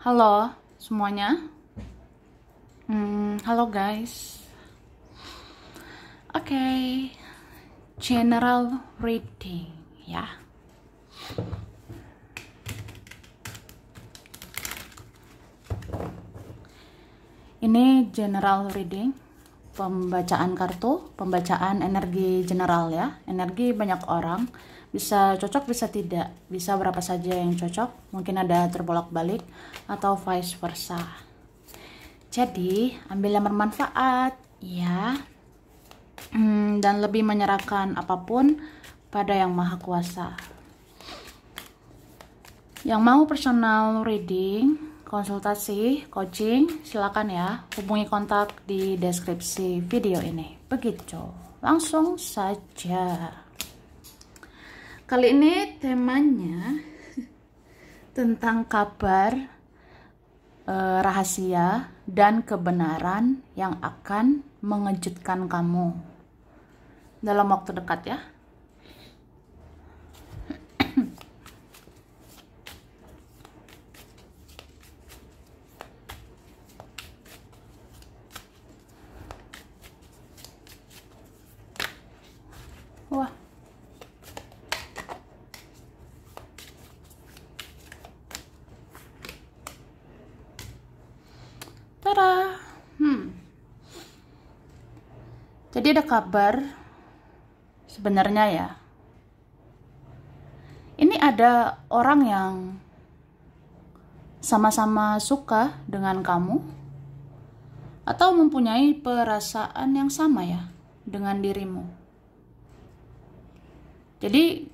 Halo semuanya. Halo guys. Oke, general reading ya. Ini general reading, pembacaan kartu, pembacaan energi general ya. Energi banyak orang, bisa cocok bisa tidak, bisa berapa saja yang cocok, mungkin ada terbolak-balik atau vice versa. Jadi ambil yang bermanfaat ya, dan lebih menyerahkan apapun pada yang maha kuasa. Yang mau personal reading, konsultasi, coaching, silakan ya, hubungi kontak di deskripsi video ini. Begitu, langsung saja. Kali ini temanya tentang kabar, rahasia, dan kebenaran yang akan mengejutkan kamu dalam waktu dekat ya. Wah. Tada. Jadi ada kabar sebenarnya ya. Ini ada orang yang sama-sama suka dengan kamu atau mempunyai perasaan yang sama ya dengan dirimu. Jadi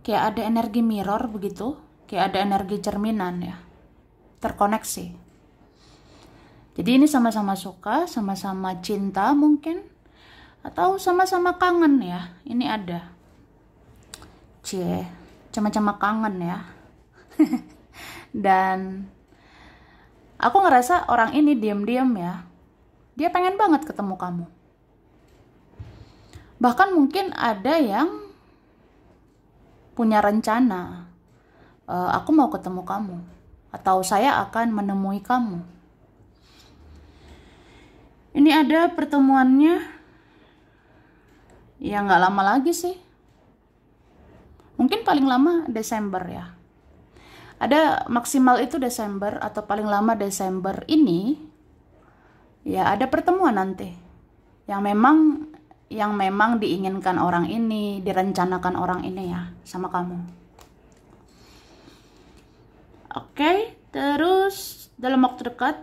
kayak ada energi mirror begitu, kayak ada energi cerminan ya, terkoneksi. Jadi ini sama-sama suka, sama-sama cinta mungkin, atau sama-sama kangen ya. Ini ada cema-cema kangen ya. Dan aku ngerasa orang ini diam-diam ya, dia pengen banget ketemu kamu. Bahkan mungkin ada yang punya rencana, aku mau ketemu kamu, atau saya akan menemui kamu. Ini ada pertemuannya, ya nggak lama lagi sih. Mungkin paling lama Desember ya. Ada maksimal itu Desember, atau paling lama Desember ini, ya ada pertemuan nanti. Yang memang diinginkan orang ini, direncanakan orang ini ya, sama kamu. Oke, terus dalam waktu dekat,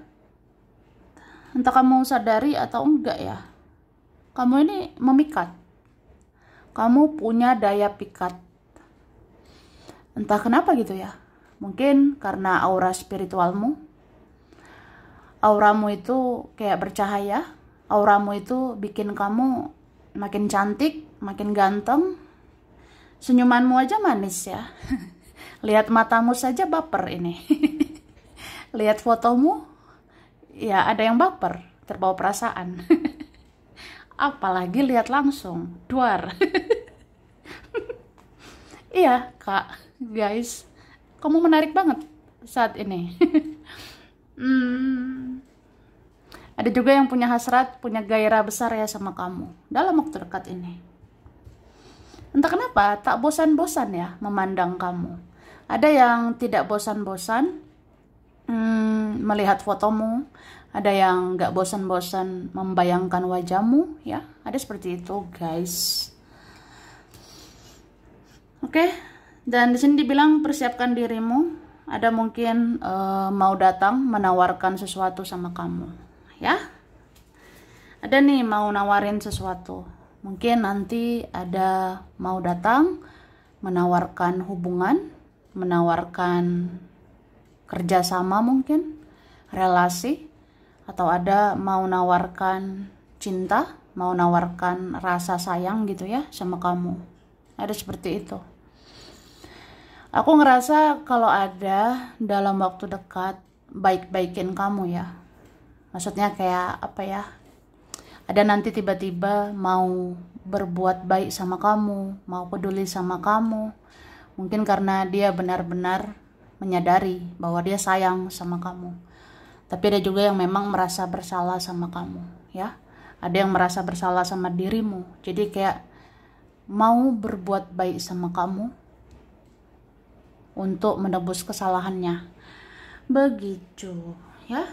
entah kamu sadari atau enggak ya, kamu ini memikat. Kamu punya daya pikat. Entah kenapa gitu ya. Mungkin karena aura spiritualmu. Auramu itu kayak bercahaya. Auramu itu bikin kamu makin cantik, makin ganteng. Senyumanmu aja manis ya. Lihat matamu saja baper ini. Lihat fotomu, ya ada yang baper, terbawa perasaan. Apalagi lihat langsung, duar. Iya kak, guys, kamu menarik banget saat ini. Ada juga yang punya hasrat, punya gairah besar ya sama kamu dalam waktu dekat ini. Entah kenapa, tak bosan-bosan ya memandang kamu. Ada yang tidak bosan-bosan melihat fotomu. Ada yang gak bosan-bosan membayangkan wajahmu ya. Ada seperti itu guys. Oke, dan di sini dibilang persiapkan dirimu. Ada mungkin mau datang menawarkan sesuatu sama kamu. Ya, ada nih mau nawarin sesuatu. Mungkin nanti ada mau datang menawarkan hubungan, menawarkan kerjasama mungkin, relasi, atau ada mau nawarkan cinta, mau nawarkan rasa sayang gitu ya sama kamu. Ada seperti itu. Aku ngerasa kalau ada dalam waktu dekat baik-baikin kamu ya. Maksudnya kayak apa ya, ada nanti tiba-tiba mau berbuat baik sama kamu, mau peduli sama kamu. Mungkin karena dia benar-benar menyadari bahwa dia sayang sama kamu. Tapi ada juga yang memang merasa bersalah sama kamu, ya. Ada yang merasa bersalah sama dirimu. Jadi kayak mau berbuat baik sama kamu untuk menebus kesalahannya. Begitu, ya.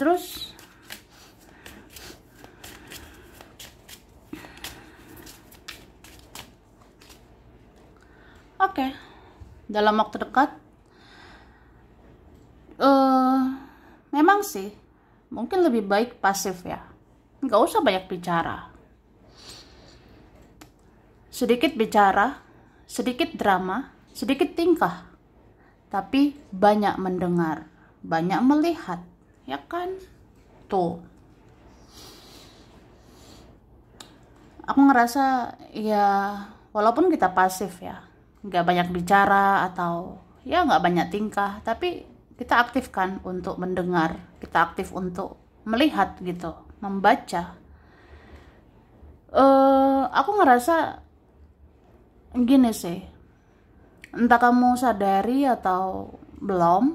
Terus oke, dalam waktu dekat memang sih mungkin lebih baik pasif ya, nggak usah banyak bicara, sedikit bicara, sedikit drama, sedikit tingkah, tapi banyak mendengar, banyak melihat, ya kan? Tuh, aku ngerasa ya walaupun kita pasif ya, nggak banyak bicara atau ya nggak banyak tingkah, tapi kita aktifkan untuk mendengar, kita aktif untuk melihat gitu, membaca. Aku ngerasa gini sih, entah kamu sadari atau belum,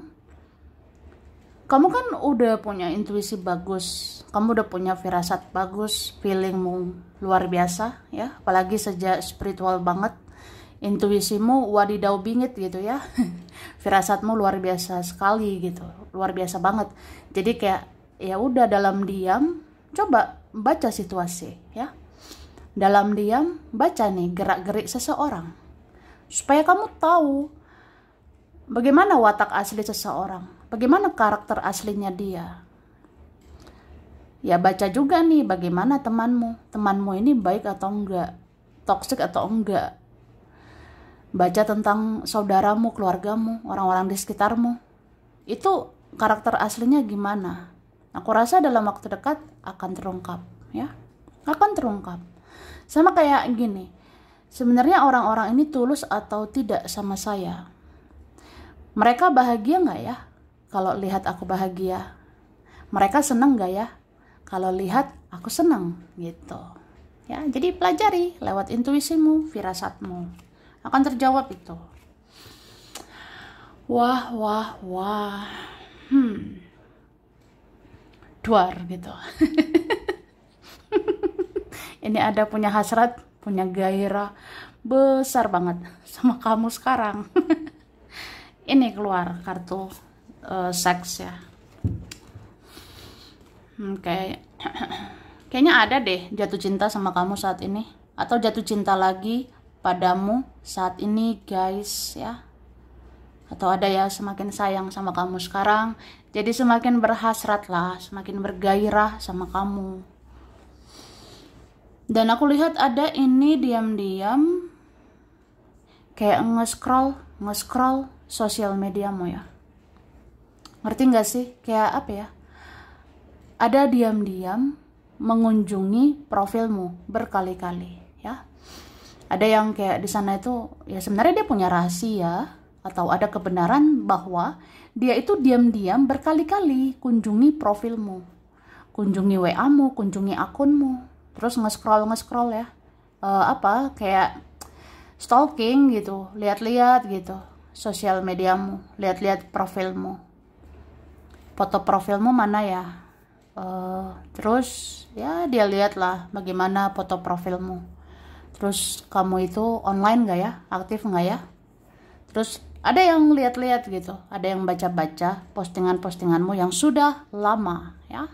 kamu kan udah punya intuisi bagus, kamu udah punya firasat bagus, feelingmu luar biasa ya, apalagi sejak spiritual banget. Intuisimu wadidau bingit gitu ya. Firasatmu luar biasa sekali gitu, luar biasa banget. Jadi kayak ya udah dalam diam coba baca situasi ya, dalam diam baca nih gerak-gerik seseorang supaya kamu tahu bagaimana watak asli seseorang, bagaimana karakter aslinya dia. Ya baca juga nih bagaimana temanmu ini baik atau enggak, toksik atau enggak. Baca tentang saudaramu, keluargamu, orang-orang di sekitarmu. Itu karakter aslinya gimana? Aku rasa dalam waktu dekat akan terungkap, ya. Akan terungkap. Sama kayak gini. Sebenarnya orang-orang ini tulus atau tidak sama saya? Mereka bahagia nggak ya kalau lihat aku bahagia? Mereka senang nggak ya kalau lihat aku senang gitu? Ya, jadi pelajari lewat intuisimu, firasatmu. Akan terjawab itu. Wah. Duar gitu. Ini ada punya hasrat, punya gairah besar banget sama kamu sekarang. Ini keluar kartu seks ya. Kayaknya ada deh jatuh cinta sama kamu saat ini, atau jatuh cinta lagi padamu saat ini guys ya, atau ada ya semakin sayang sama kamu sekarang, jadi semakin berhasrat lah, semakin bergairah sama kamu. Dan aku lihat ada ini diam-diam kayak nge-scroll sosial mediamu ya, ngerti gak sih? Kayak apa ya, ada diam-diam mengunjungi profilmu berkali-kali ya. Ada yang kayak di sana itu ya sebenarnya dia punya rahasia atau ada kebenaran bahwa dia itu diam-diam berkali-kali kunjungi profilmu, kunjungi WA-mu, kunjungi akunmu, terus nge-scroll ya, kayak stalking gitu, lihat-lihat gitu sosial mediamu, lihat-lihat profilmu, foto profilmu mana ya, terus ya dia lihatlah bagaimana foto profilmu. Terus kamu itu online gak ya? Aktif gak ya? Terus ada yang lihat-lihat gitu, ada yang baca-baca postingan-postinganmu yang sudah lama ya.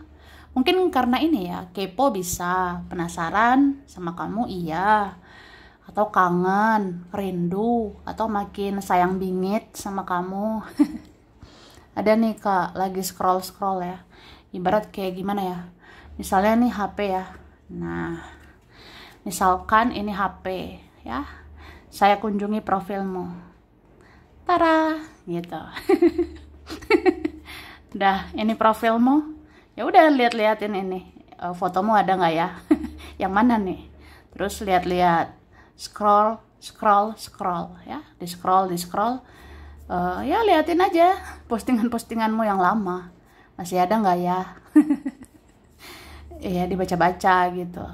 Mungkin karena ini ya, kepo bisa, penasaran sama kamu iya, atau kangen, rindu, atau makin sayang bingit sama kamu. Ada nih kak, lagi scroll ya. Ibarat kayak gimana ya? Misalnya nih HP ya. Nah, misalkan ini HP ya, saya kunjungi profilmu, tara gitu. Dah ini profilmu, ya udah lihat-lihatin ini fotomu ada nggak ya? Yang mana nih? Terus lihat-lihat, scroll ya, di scroll ya liatin aja postinganmu yang lama, masih ada nggak ya? Iya dibaca-baca gitu.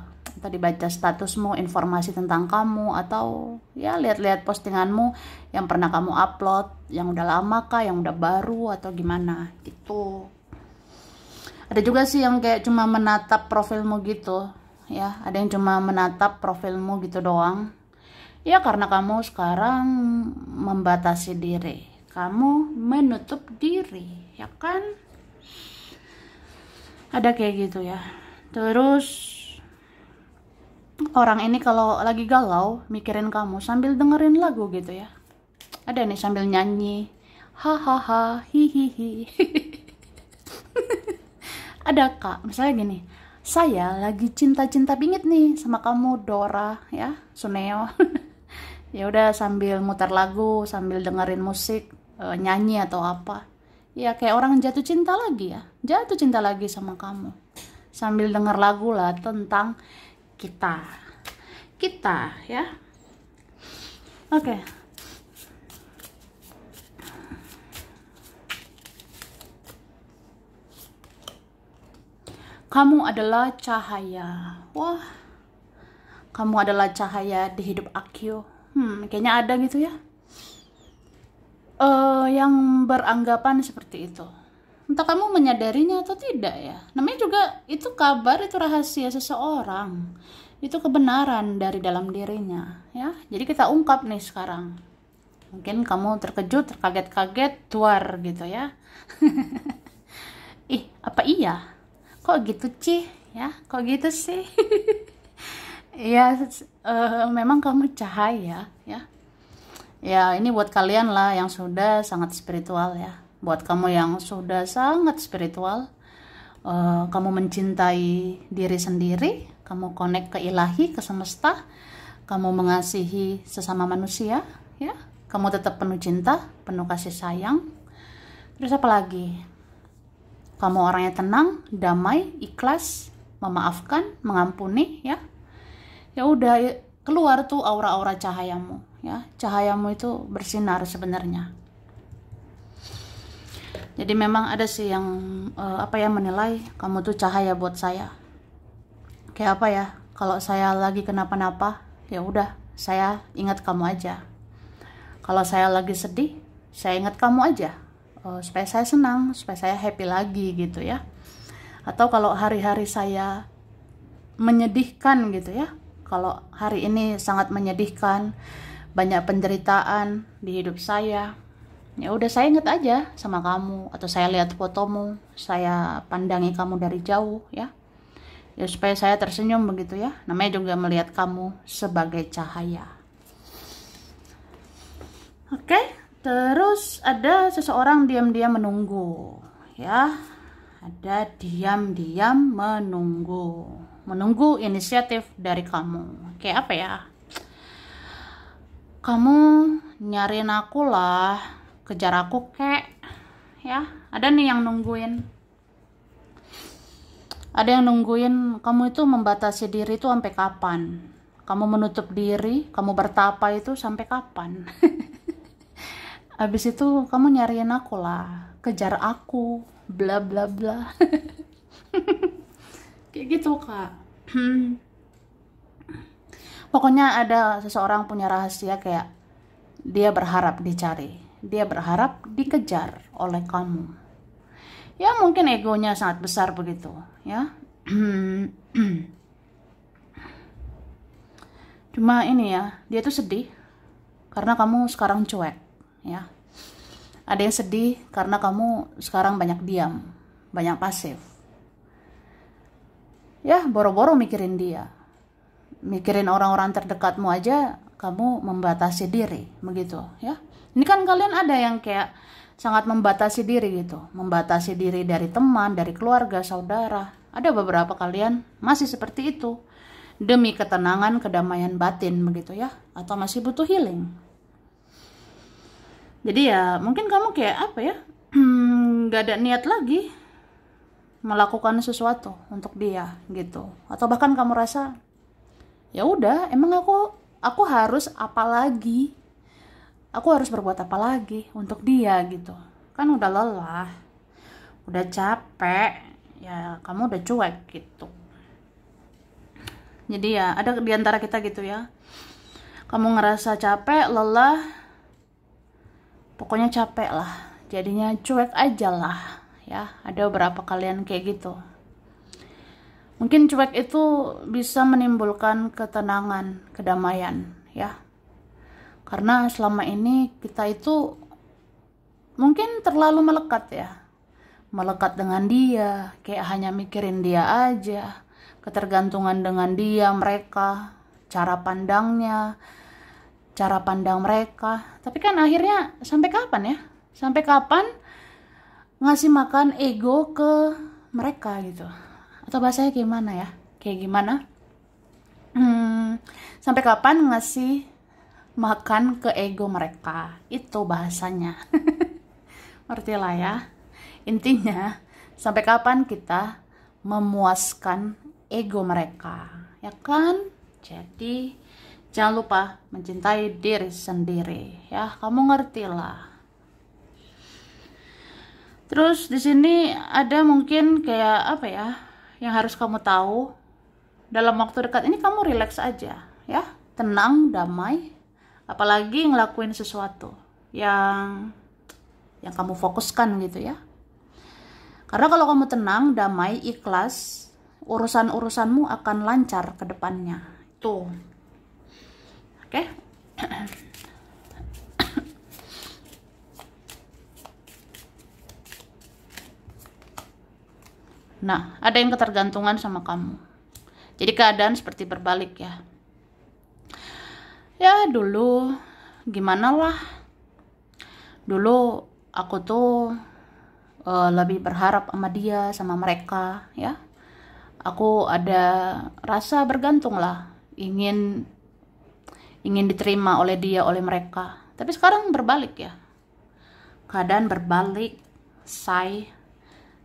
tadi baca statusmu, informasi tentang kamu, atau ya lihat-lihat postinganmu yang pernah kamu upload, yang udah lama kah, yang udah baru, atau gimana gitu. Ada juga sih yang kayak cuma menatap profilmu gitu ya, ada yang cuma menatap profilmu gitu doang ya, karena kamu sekarang membatasi diri, kamu menutup diri, ya kan? Ada kayak gitu ya. Terus orang ini kalau lagi galau mikirin kamu sambil dengerin lagu gitu ya. Ada nih sambil nyanyi, hahaha, hihihi. Ada kak, misalnya gini, saya lagi cinta-cinta bingit nih sama kamu Dora ya, Suneo. Ya udah sambil muter lagu, sambil dengerin musik, nyanyi atau apa. Ya kayak orang jatuh cinta lagi ya, jatuh cinta lagi sama kamu. Sambil denger lagu lah tentang kita ya. Oke. Kamu adalah cahaya. Wah, kamu adalah cahaya di hidup aku. Kayaknya ada gitu ya. Yang beranggapan seperti itu. Entah kamu menyadarinya atau tidak ya. Namanya juga itu kabar, itu rahasia seseorang. Itu kebenaran dari dalam dirinya ya. Jadi kita ungkap nih sekarang. Mungkin kamu terkejut, terkaget-kaget, tuar gitu ya. Ih, apa iya? Kok gitu Ci? Ya, kok gitu sih? Ya, memang kamu cahaya ya. Ya, ini buat kalian lah yang sudah sangat spiritual ya. Buat kamu yang sudah sangat spiritual, kamu mencintai diri sendiri, kamu connect ke ilahi, ke semesta, kamu mengasihi sesama manusia ya. Kamu tetap penuh cinta, penuh kasih sayang. Terus apa lagi? Kamu orangnya tenang, damai, ikhlas, memaafkan, mengampuni ya. Ya udah, keluar tuh aura-aura cahayamu ya. Cahayamu itu bersinar sebenarnya. Jadi memang ada sih yang menilai kamu tuh cahaya buat saya. Kayak apa ya? Kalau saya lagi kenapa-napa, ya udah, saya ingat kamu aja. Kalau saya lagi sedih, saya ingat kamu aja. Supaya saya senang, supaya saya happy lagi gitu ya. Atau kalau hari-hari saya menyedihkan gitu ya. Kalau hari ini sangat menyedihkan, banyak penderitaan di hidup saya, ya udah saya ingat aja sama kamu, atau saya lihat fotomu, saya pandangi kamu dari jauh ya. Ya supaya saya tersenyum begitu ya. Namanya juga melihat kamu sebagai cahaya. Oke, terus ada seseorang diam-diam menunggu ya. Ada diam-diam menunggu inisiatif dari kamu. Kayak apa ya? Kamu nyariin aku lah, kejar aku kek ya. Ada nih yang nungguin. Ada yang nungguin kamu itu membatasi diri itu sampai kapan? Kamu menutup diri, kamu bertapa itu sampai kapan? Habis itu kamu nyariin aku lah, kejar aku, bla bla bla. Kayak gitu kak. Pokoknya ada seseorang punya rahasia, kayak dia berharap dicari, dia berharap dikejar oleh kamu ya. Mungkin egonya sangat besar begitu ya. Cuma ini ya, dia tuh sedih karena kamu sekarang cuek ya. Ada yang sedih karena kamu sekarang banyak diam, banyak pasif ya. Boro-boro mikirin dia, mikirin orang-orang terdekatmu aja kamu membatasi diri begitu ya. Ini kan kalian ada yang kayak sangat membatasi diri gitu, membatasi diri dari teman, dari keluarga, saudara. Ada beberapa kalian masih seperti itu demi ketenangan, kedamaian batin begitu ya, atau masih butuh healing. Jadi ya mungkin kamu kayak apa ya, nggak ada niat lagi melakukan sesuatu untuk dia gitu, atau bahkan kamu rasa ya udah, emang aku harus apa lagi, aku harus berbuat apa lagi untuk dia gitu kan. Udah lelah, udah capek ya, kamu udah cuek gitu. Jadi ya ada di antara kita gitu ya, kamu ngerasa capek, lelah, pokoknya capek lah, jadinya cuek aja lah ya. Ada beberapa kalian kayak gitu. Mungkin cuek itu bisa menimbulkan ketenangan, kedamaian ya. Karena selama ini kita itu mungkin terlalu melekat ya. Melekat dengan dia, kayak hanya mikirin dia aja. Ketergantungan dengan dia, mereka, cara pandangnya, cara pandang mereka. Tapi kan akhirnya sampai kapan ya? Sampai kapan ngasih makan ego ke mereka gitu? Atau bahasanya gimana ya? Kayak gimana? Sampai kapan ngasih makan ke ego mereka? Itu bahasanya. Ngerti lah ya. Intinya, sampai kapan kita memuaskan ego mereka, ya kan? Jadi, jangan lupa mencintai diri sendiri, ya. Kamu ngerti lah. Terus di sini ada mungkin kayak apa ya, yang harus kamu tahu. Dalam waktu dekat ini kamu relax aja, ya. Tenang, damai. Apalagi ngelakuin sesuatu yang kamu fokuskan gitu ya. Karena kalau kamu tenang, damai, ikhlas, urusan-urusanmu akan lancar ke depannya. Tuh. Oke. Nah, ada yang ketergantungan sama kamu. Jadi keadaan seperti berbalik ya. Ya, dulu gimana lah. Dulu aku tuh lebih berharap sama dia, sama mereka ya. Aku ada rasa bergantung lah, ingin diterima oleh dia, oleh mereka. Tapi sekarang berbalik ya, keadaan berbalik.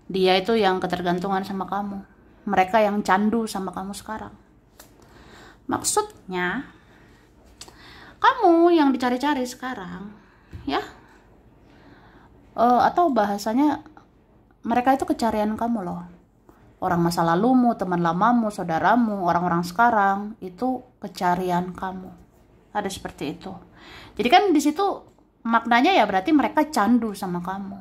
Dia itu yang ketergantungan sama kamu, mereka yang candu sama kamu sekarang. Maksudnya kamu yang dicari-cari sekarang ya. Atau bahasanya mereka itu kecarian kamu loh. Orang masa lalumu, teman lamamu, saudaramu, orang-orang sekarang itu kecarian kamu. Ada seperti itu. Jadi kan di situ maknanya ya berarti mereka candu sama kamu.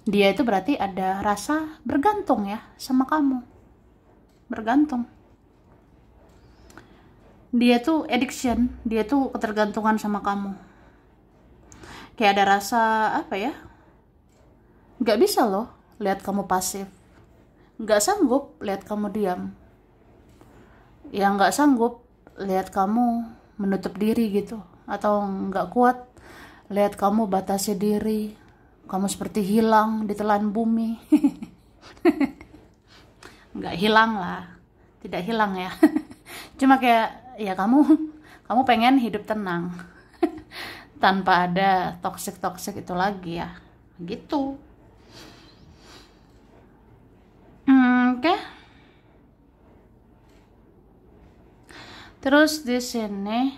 Dia itu berarti ada rasa bergantung ya sama kamu. Bergantung. Dia tuh addiction, dia tuh ketergantungan sama kamu. Kayak ada rasa apa ya? Gak bisa loh lihat kamu pasif. Gak sanggup lihat kamu diam. Yang gak sanggup lihat kamu menutup diri gitu. Atau gak kuat lihat kamu batasi diri. Kamu seperti hilang di telan bumi. Gak hilang lah. Tidak hilang ya. Cuma kayak ya kamu pengen hidup tenang. Tanpa ada toxic itu lagi ya. Gitu. Oke. Terus di sini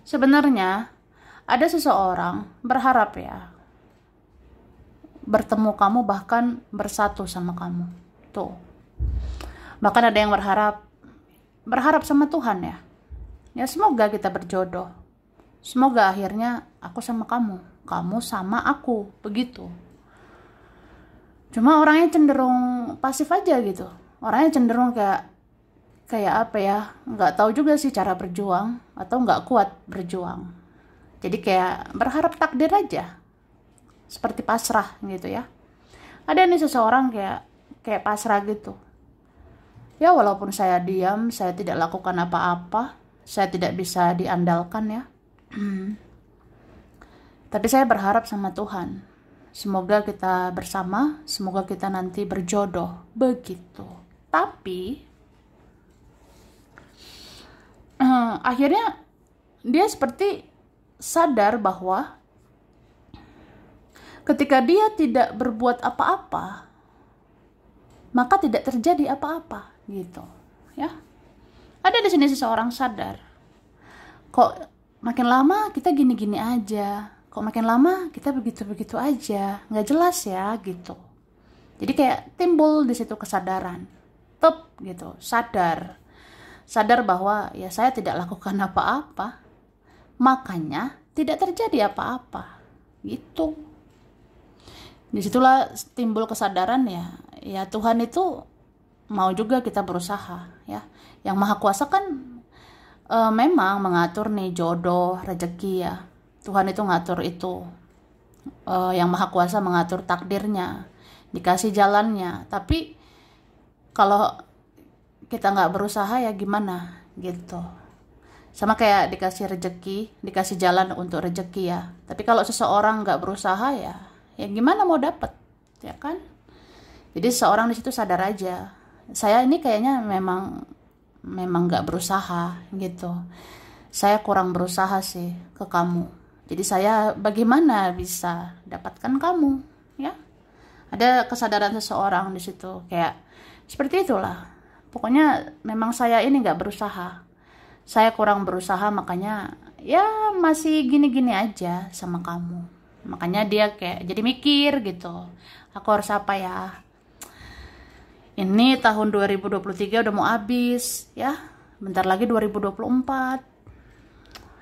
sebenarnya ada seseorang berharap ya bertemu kamu, bahkan bersatu sama kamu. Tuh. Bahkan ada yang berharap sama Tuhan ya. Ya semoga kita berjodoh. Semoga akhirnya aku sama kamu, kamu sama aku, begitu. Cuma orangnya cenderung pasif aja gitu. Orangnya cenderung kayak apa ya, nggak tahu juga sih cara berjuang atau nggak kuat berjuang. Jadi kayak berharap takdir aja, seperti pasrah gitu ya. Ada nih seseorang kayak pasrah gitu. Ya walaupun saya diam, saya tidak lakukan apa-apa, saya tidak bisa diandalkan ya. Tapi saya berharap sama Tuhan. Semoga kita bersama, semoga kita nanti berjodoh, begitu. Tapi akhirnya dia seperti sadar bahwa ketika dia tidak berbuat apa-apa, maka tidak terjadi apa-apa, gitu. Ya, ada di sini seseorang sadar. Kok makin lama kita gini-gini aja. Kok makin lama kita begitu-begitu aja, nggak jelas ya gitu. Jadi kayak timbul di situ kesadaran, gitu, sadar sadar bahwa ya saya tidak lakukan apa-apa, makanya tidak terjadi apa-apa gitu. Disitulah timbul kesadaran ya Tuhan itu mau juga kita berusaha ya. Yang Maha Kuasa kan memang mengatur nih jodoh, rezeki ya. Tuhan itu ngatur itu. Yang Maha Kuasa mengatur takdirnya, dikasih jalannya. Tapi kalau kita nggak berusaha ya gimana gitu. Sama kayak dikasih rezeki, dikasih jalan untuk rezeki ya. Tapi kalau seseorang nggak berusaha ya gimana mau dapet, ya kan? Jadi seseorang di situ sadar aja, saya ini kayaknya memang nggak berusaha gitu. Saya kurang berusaha sih ke kamu. Jadi saya bagaimana bisa dapatkan kamu, ya? Ada kesadaran seseorang di situ, kayak seperti itulah. Pokoknya memang saya ini nggak berusaha. Saya kurang berusaha, makanya ya masih gini-gini aja sama kamu. Makanya dia kayak jadi mikir gitu, aku harus apa ya, ini tahun 2023 udah mau habis ya, bentar lagi 2024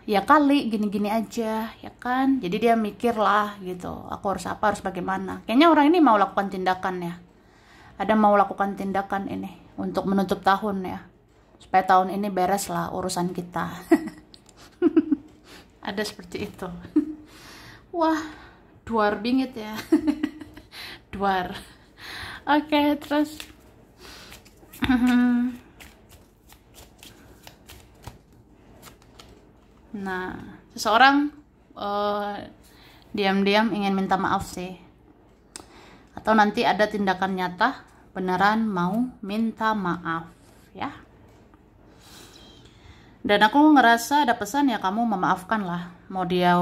ya kali gini-gini aja ya kan. Jadi dia mikir lah gitu, aku harus apa, harus bagaimana. Kayaknya orang ini mau lakukan tindakan ya, ada mau lakukan tindakan ini untuk menutup tahun ya, supaya tahun ini beres lah urusan kita. Ada seperti itu. Wah, duar bingit ya. Duar. Oke, terus nah, seseorang diam-diam ingin minta maaf sih. Atau nanti ada tindakan nyata beneran mau minta maaf ya. Dan aku ngerasa ada pesan ya, kamu memaafkan lah. Mau dia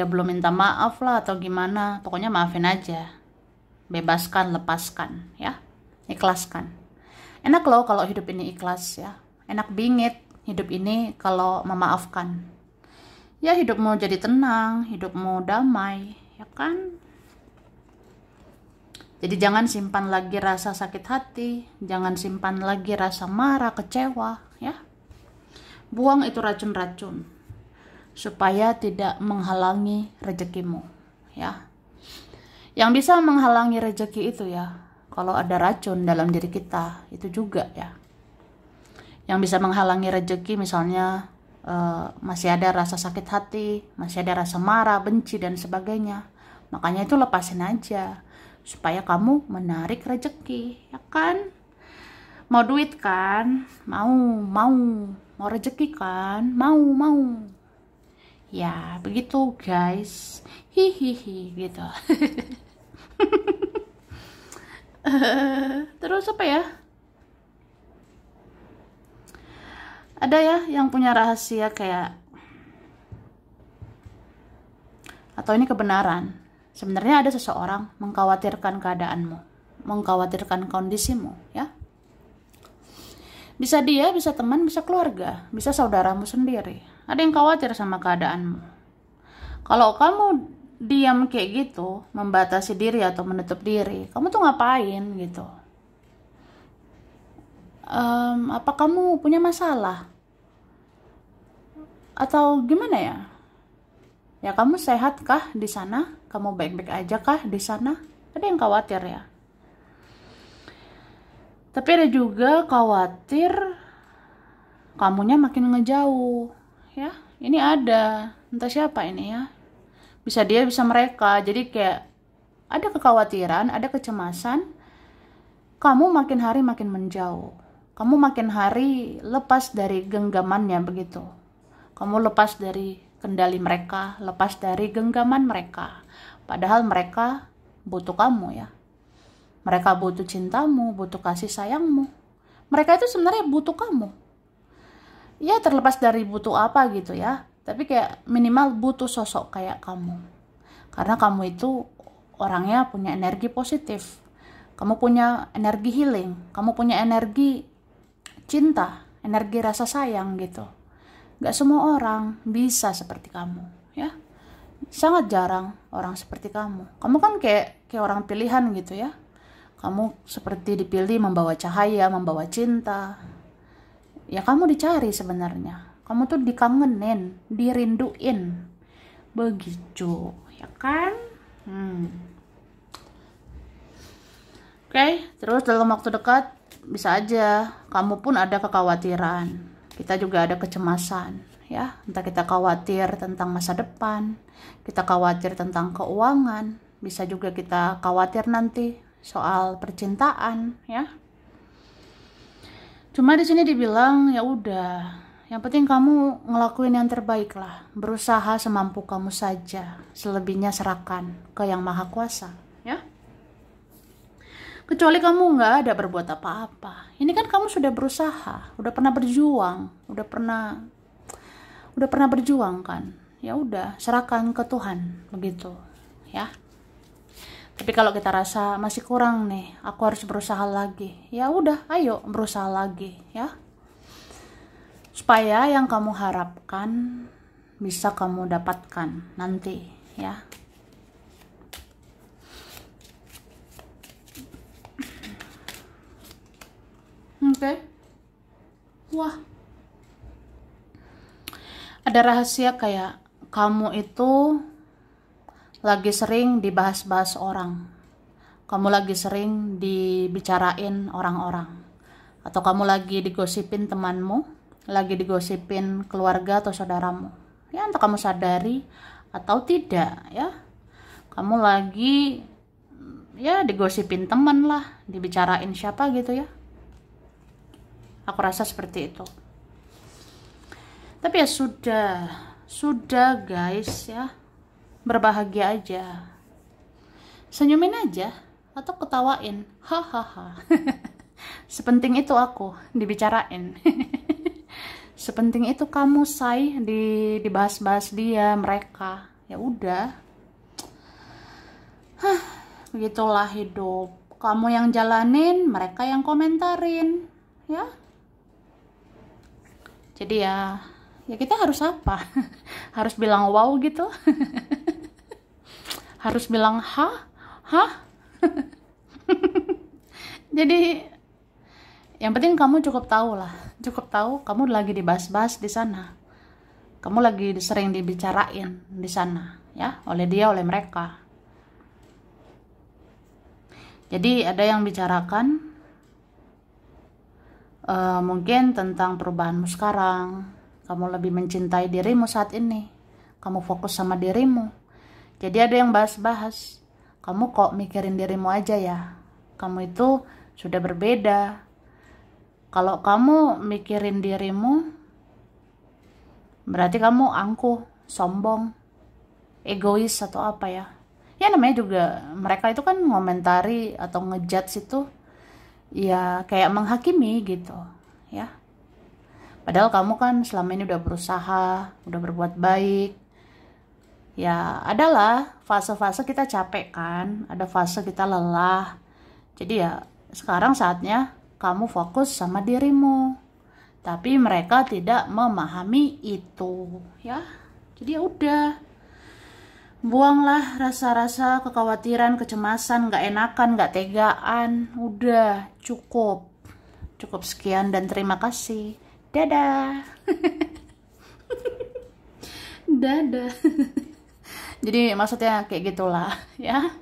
belum minta maaf lah atau gimana, pokoknya maafin aja. Bebaskan, lepaskan ya. Ikhlaskan. Enak loh kalau hidup ini ikhlas ya. Enak bingit hidup ini kalau memaafkan. Ya hidupmu jadi tenang, hidupmu damai, ya kan? Jadi jangan simpan lagi rasa sakit hati, jangan simpan lagi rasa marah, kecewa ya. Buang itu racun-racun supaya tidak menghalangi rezekimu ya. Yang bisa menghalangi rezeki itu ya, kalau ada racun dalam diri kita itu juga ya. Yang bisa menghalangi rezeki misalnya masih ada rasa sakit hati, masih ada rasa marah, benci dan sebagainya. Makanya itu lepasin aja supaya kamu menarik rezeki ya kan. Mau duit kan, mau rezeki kan, mau ya begitu guys, hihihi gitu. Terus apa ya, ada ya yang punya rahasia kayak, atau ini kebenaran, sebenarnya ada seseorang mengkhawatirkan keadaanmu, mengkhawatirkan kondisimu ya. Bisa dia, bisa teman, bisa keluarga, bisa saudaramu sendiri. Ada yang khawatir sama keadaanmu. Kalau kamu diam kayak gitu, membatasi diri atau menutup diri, kamu tuh ngapain gitu? Apa kamu punya masalah? Atau gimana ya? Ya kamu sehat kah di sana? Kamu baik-baik aja kah di sana? Ada yang khawatir ya. Tapi ada juga khawatir kamunya makin ngejauh ya. Ini ada, entah siapa ini ya. Bisa dia, bisa mereka. Jadi kayak ada kekhawatiran, ada kecemasan. Kamu makin hari makin menjauh. Kamu makin hari lepas dari genggamannya begitu. Kamu lepas dari kendali mereka, lepas dari genggaman mereka. Padahal mereka butuh kamu ya. Mereka butuh cintamu, butuh kasih sayangmu. Mereka itu sebenarnya butuh kamu. Ya terlepas dari butuh apa gitu ya. Tapi kayak minimal butuh sosok kayak kamu. Karena kamu itu orangnya punya energi positif. Kamu punya energi healing. Kamu punya energi cinta, energi rasa sayang gitu. Gak semua orang bisa seperti kamu ya. Sangat jarang orang seperti kamu. Kamu kan kayak orang pilihan gitu ya. Kamu seperti dipilih membawa cahaya, membawa cinta. ya kamu dicari sebenarnya. Kamu tuh dikangenin, dirinduin. Begitu, ya kan? Oke, terus dalam waktu dekat bisa aja kamu pun ada kekhawatiran. Kita juga ada kecemasan, ya. Entah kita khawatir tentang masa depan, kita khawatir tentang keuangan, bisa juga kita khawatir nanti soal percintaan, ya. Cuma di sini dibilang ya udah, yang penting kamu ngelakuin yang terbaik lah, berusaha semampu kamu saja, selebihnya serahkan ke Yang Maha Kuasa, ya. Kecuali kamu nggak ada berbuat apa-apa, ini kan kamu sudah berusaha, udah pernah berjuang, udah pernah berjuang kan, ya udah serahkan ke Tuhan, begitu, ya. Tapi kalau kita rasa masih kurang nih, aku harus berusaha lagi. Ya udah, ayo berusaha lagi, ya. Supaya yang kamu harapkan bisa kamu dapatkan nanti, ya. Oke. Wah. Ada rahasia kayak kamu itu lagi sering dibahas-bahas orang, kamu lagi sering dibicarain orang-orang, atau kamu lagi digosipin temanmu, lagi digosipin keluarga atau saudaramu, ya entah kamu sadari atau tidak, ya kamu lagi ya digosipin teman lah, dibicarain siapa gitu, ya aku rasa seperti itu. Tapi ya sudah guys, ya berbahagia aja, senyumin aja atau ketawain, hahaha. Sepenting itu aku dibicarain. Sepenting itu kamu say dibahas-bahas dia mereka, ya udah. Begitulah hidup, kamu yang jalanin, mereka yang komentarin, ya. Jadi ya kita harus apa? Harus bilang wow gitu. Harus bilang hah. Jadi yang penting kamu cukup tahu kamu lagi dibahas-bahas di sana, kamu lagi sering dibicarain di sana, ya, oleh dia, oleh mereka. Jadi ada yang bicarakan mungkin tentang perubahanmu sekarang, kamu lebih mencintai dirimu saat ini, kamu fokus sama dirimu. Jadi ada yang bahas-bahas, kamu kok mikirin dirimu aja ya, kamu itu sudah berbeda. Kalau kamu mikirin dirimu, berarti kamu angkuh, sombong, egois atau apa ya. Ya namanya juga mereka itu kan ngomentari atau ngejudge itu ya kayak menghakimi gitu, ya. Padahal kamu kan selama ini udah berusaha, udah berbuat baik. Ya adalah fase-fase kita capek kan, ada fase kita lelah. Jadi ya sekarang saatnya kamu fokus sama dirimu. Tapi mereka tidak memahami itu, ya. Jadi ya udah, buanglah rasa-rasa kekhawatiran, kecemasan, gak enakan, gak tegaan. Udah cukup sekian dan terima kasih. Dadah. Dadah. Jadi maksudnya kayak gitulah, ya.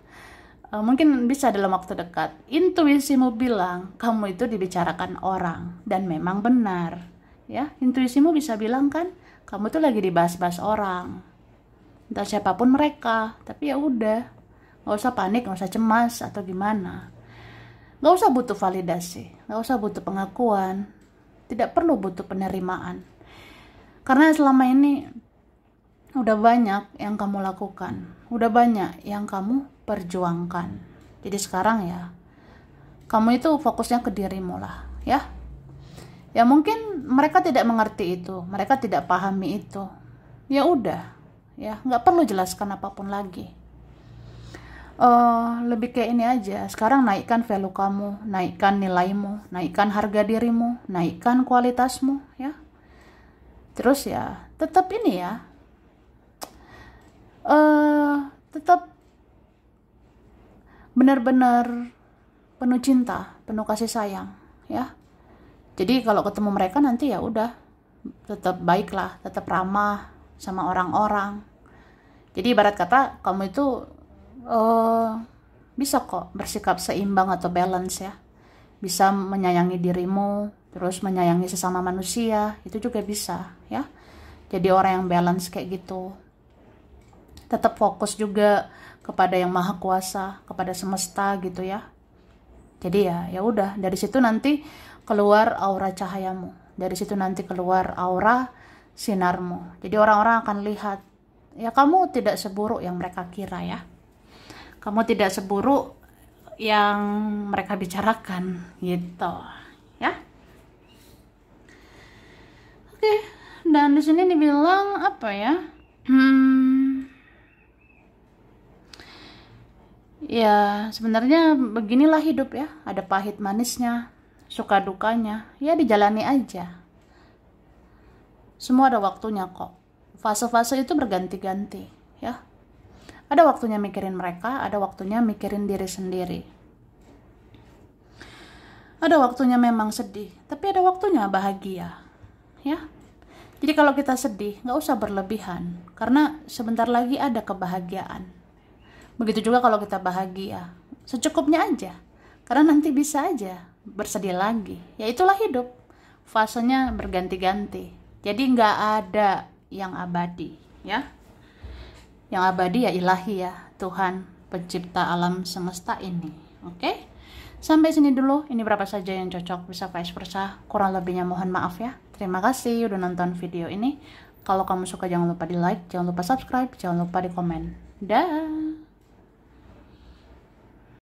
Mungkin bisa dalam waktu dekat intuisimu bilang kamu itu dibicarakan orang, dan memang benar, ya. Intuisimu bisa bilang kan kamu tuh lagi dibahas-bahas orang, entah siapapun mereka. Tapi ya udah, nggak usah panik, nggak usah cemas atau gimana, nggak usah butuh validasi, nggak usah butuh pengakuan, tidak perlu butuh penerimaan, karena selama ini udah banyak yang kamu lakukan, udah banyak yang kamu perjuangkan. Jadi sekarang ya kamu itu fokusnya ke dirimu lah, ya. Ya mungkin mereka tidak mengerti itu, mereka tidak pahami itu. Ya udah, ya nggak perlu jelaskan apapun lagi. Lebih kayak ini aja. Sekarang naikkan value kamu, naikkan nilaimu, naikkan harga dirimu, naikkan kualitasmu, ya. Terus ya tetap ini ya, tetap benar-benar penuh cinta, penuh kasih sayang, ya. Jadi kalau ketemu mereka nanti ya udah tetap baiklah, tetap ramah sama orang-orang. Jadi ibarat kata kamu itu bisa kok bersikap seimbang atau balance ya. Bisa menyayangi dirimu, terus menyayangi sesama manusia, itu juga bisa ya. Jadi orang yang balance kayak gitu. Tetap fokus juga kepada yang maha kuasa, kepada semesta gitu ya. Jadi ya udah, dari situ nanti keluar aura cahayamu. Dari situ nanti keluar aura sinarmu. Jadi orang-orang akan lihat, ya kamu tidak seburuk yang mereka kira ya. Kamu tidak seburuk yang mereka bicarakan gitu ya. Oke, dan di sini dibilang apa ya? Ya sebenarnya beginilah hidup ya, ada pahit manisnya, suka dukanya, ya dijalani aja. Semua ada waktunya kok. Fase-fase itu berganti-ganti ya. Ada waktunya mikirin mereka, ada waktunya mikirin diri sendiri. Ada waktunya memang sedih, tapi ada waktunya bahagia ya. Jadi kalau kita sedih, nggak usah berlebihan, karena sebentar lagi ada kebahagiaan. Begitu juga kalau kita bahagia, secukupnya aja, karena nanti bisa aja bersedih lagi. Ya itulah hidup, fasenya berganti-ganti. Jadi nggak ada yang abadi ya. Yang abadi ya ilahi ya, Tuhan pencipta alam semesta ini. Oke? Sampai sini dulu, ini berapa saja yang cocok, bisa vice versa. Kurang lebihnya mohon maaf ya. Terima kasih udah nonton video ini. Kalau kamu suka jangan lupa di like, jangan lupa subscribe, jangan lupa di komen. Dah.